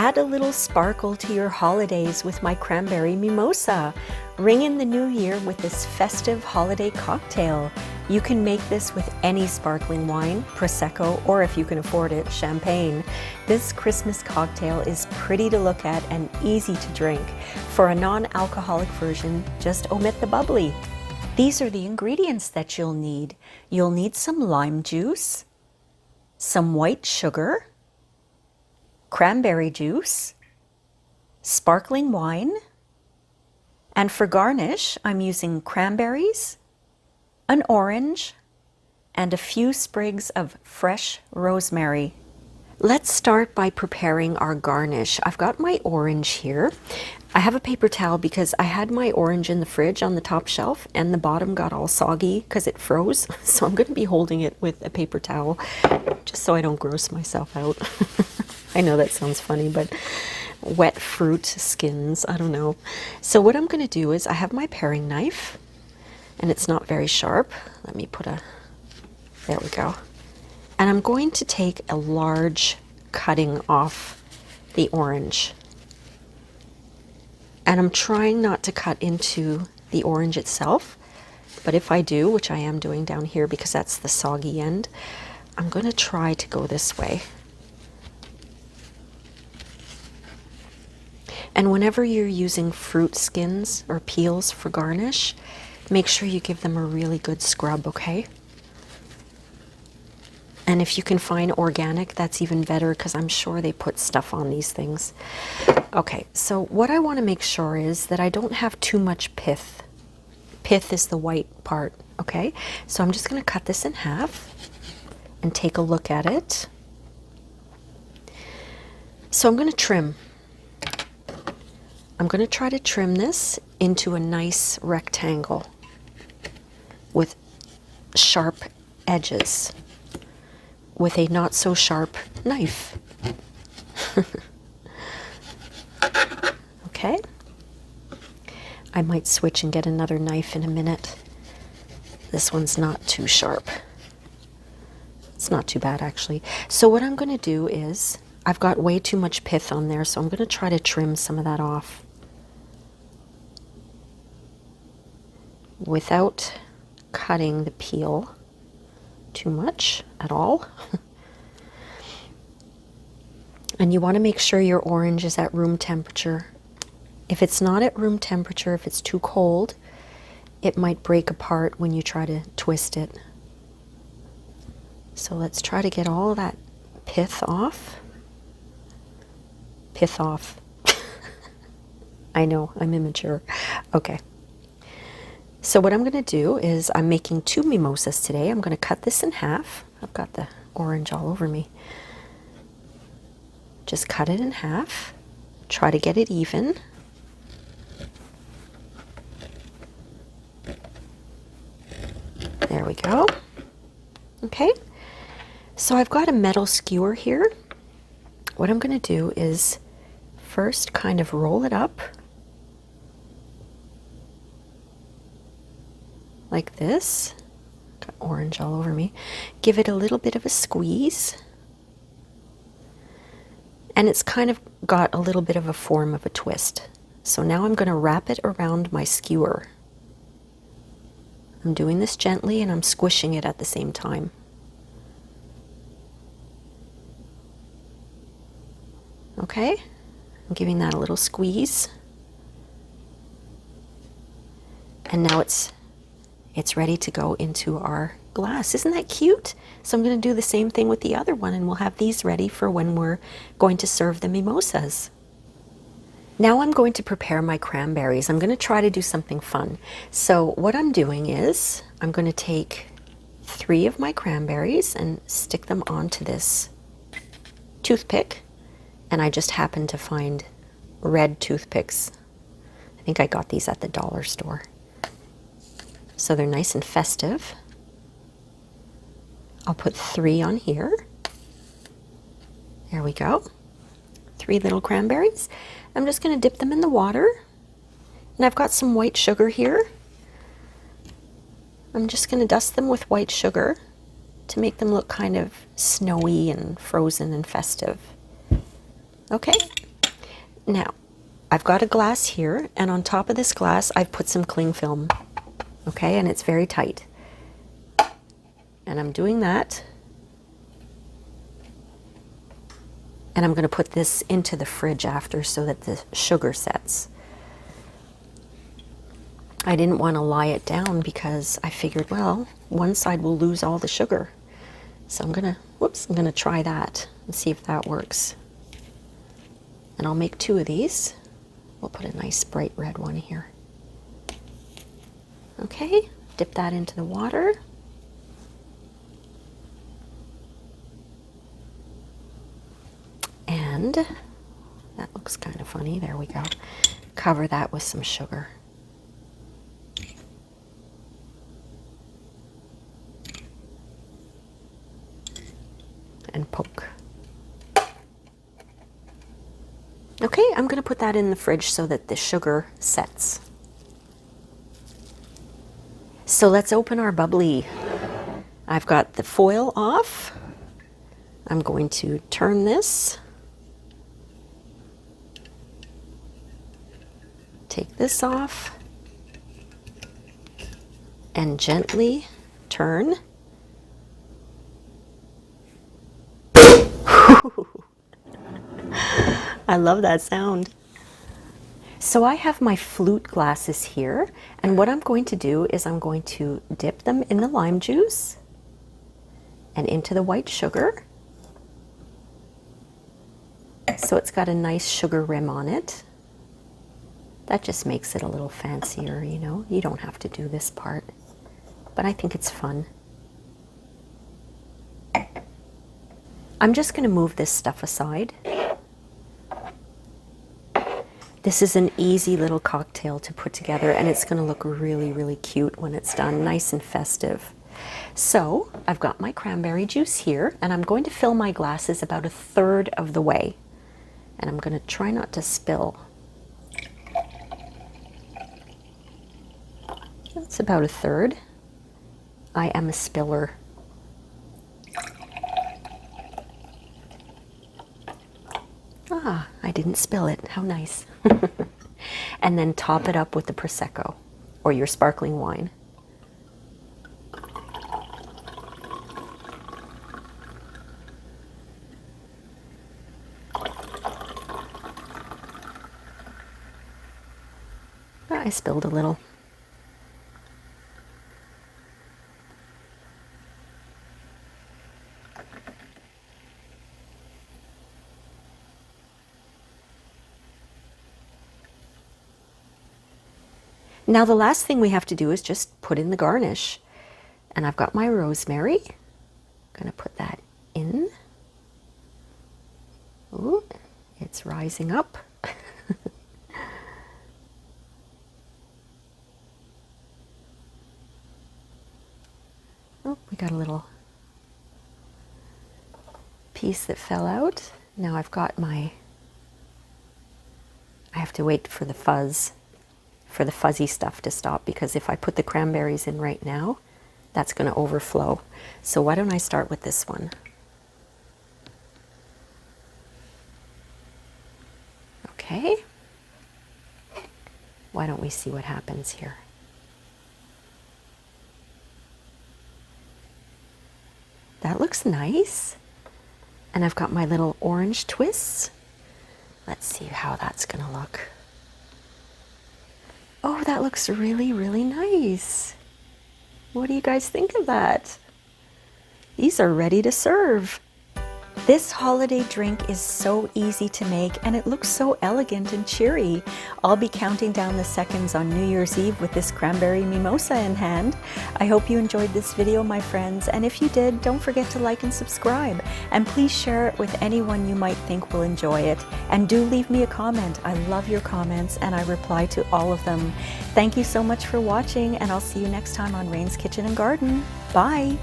Add a little sparkle to your holidays with my Cranberry Mimosa. Ring in the new year with this festive holiday cocktail. You can make this with any sparkling wine, Prosecco, or if you can afford it, champagne. This Christmas cocktail is pretty to look at and easy to drink. For a non-alcoholic version, just omit the bubbly. These are the ingredients that you'll need. You'll need some lime juice, some white sugar, cranberry juice, sparkling wine, and for garnish, I'm using cranberries, an orange, and a few sprigs of fresh rosemary. Let's start by preparing our garnish. I've got my orange here. I have a paper towel because I had my orange in the fridge on the top shelf and the bottom got all soggy because it froze. So I'm going to be holding it with a paper towel just so I don't gross myself out. I know that sounds funny, but wet fruit skins, I don't know. So what I'm going to do is I have my paring knife and it's not very sharp. Let me put there we go. And I'm going to take a large cutting off the orange. And I'm trying not to cut into the orange itself, but if I do, which I am doing down here because that's the soggy end, I'm going to try to go this way. And whenever you're using fruit skins or peels for garnish, make sure you give them a really good scrub, okay? And if you can find organic, that's even better because I'm sure they put stuff on these things. Okay, so what I want to make sure is that I don't have too much pith. Pith is the white part, okay? So I'm just going to cut this in half and take a look at it. So I'm going to trim. I'm going to try to trim this into a nice rectangle with sharp edges with a not so sharp knife. Okay. I might switch and get another knife in a minute. This one's not too sharp. It's not too bad actually. So what I'm going to do is, I've got way too much pith on there, so I'm going to try to trim some of that off without cutting the peel too much at all. And you want to make sure your orange is at room temperature. If it's not at room temperature, if it's too cold, it might break apart when you try to twist it. So let's try to get all that pith off. Pith off. I know, I'm immature. Okay. So what I'm going to do is I'm making 2 mimosas today. I'm going to cut this in half. I've got the orange all over me. Just cut it in half. Try to get it even. There we go. Okay. So I've got a metal skewer here. What I'm going to do is first kind of roll it up like this. Got orange all over me. Give it a little bit of a squeeze. And it's kind of got a little bit of a form of a twist. So now I'm going to wrap it around my skewer. I'm doing this gently and I'm squishing it at the same time. Okay, I'm giving that a little squeeze. And now it's ready to go into our glass. Isn't that cute? So I'm going to do the same thing with the other one and we'll have these ready for when we're going to serve the mimosas. Now I'm going to prepare my cranberries. I'm going to try to do something fun. So what I'm doing is I'm going to take 3 of my cranberries and stick them onto this toothpick. And I just happened to find red toothpicks. I think I got these at the dollar store. So they're nice and festive. I'll put 3 on here. There we go. 3 little cranberries. I'm just going to dip them in the water. And I've got some white sugar here. I'm just going to dust them with white sugar to make them look kind of snowy and frozen and festive. Okay, Now, I've got a glass here, and on top of this glass, I've put some cling film, okay, and it's very tight. And I'm doing that. And I'm going to put this into the fridge after so that the sugar sets. I didn't want to lie it down because I figured, well, one side will lose all the sugar. So I'm going to try that and see if that works. And I'll make 2 of these. We'll put a nice bright red one here. Okay, dip that into the water. And that looks kind of funny. There we go. Cover that with some sugar. And poke. Okay, I'm going to put that in the fridge so that the sugar sets. So let's open our bubbly. I've got the foil off. I'm going to turn this. Take this off. And gently turn. I love that sound. So I have my flute glasses here, and what I'm going to do is I'm going to dip them in the lime juice and into the white sugar. So it's got a nice sugar rim on it. That just makes it a little fancier, you know. You don't have to do this part, but I think it's fun. I'm just going to move this stuff aside. This is an easy little cocktail to put together, and it's going to look really, really cute when it's done, nice and festive. So I've got my cranberry juice here, and I'm going to fill my glasses about 1/3 of the way. And I'm going to try not to spill. That's about 1/3. I am a spiller. Ah, I didn't spill it. How nice. And then top it up with the Prosecco or your sparkling wine. I spilled a little. Now the last thing we have to do is just put in the garnish. And I've got my rosemary. I'm going to put that in. Ooh, it's rising up. Oh, we got a little piece that fell out. Now I've got I have to wait for the fuzzy stuff to stop, because if I put the cranberries in right now, that's going to overflow. So why don't I start with this one? Okay. Why don't we see what happens here? That looks nice. And I've got my little orange twists. Let's see how that's going to look. Oh, that looks really, really nice. What do you guys think of that? These are ready to serve. This holiday drink is so easy to make, and it looks so elegant and cheery. I'll be counting down the seconds on New Year's Eve with this cranberry mimosa in hand. I hope you enjoyed this video, my friends, and if you did, don't forget to like and subscribe. And please share it with anyone you might think will enjoy it. And do leave me a comment. I love your comments, and I reply to all of them. Thank you so much for watching, and I'll see you next time on Rain's Kitchen and Garden. Bye!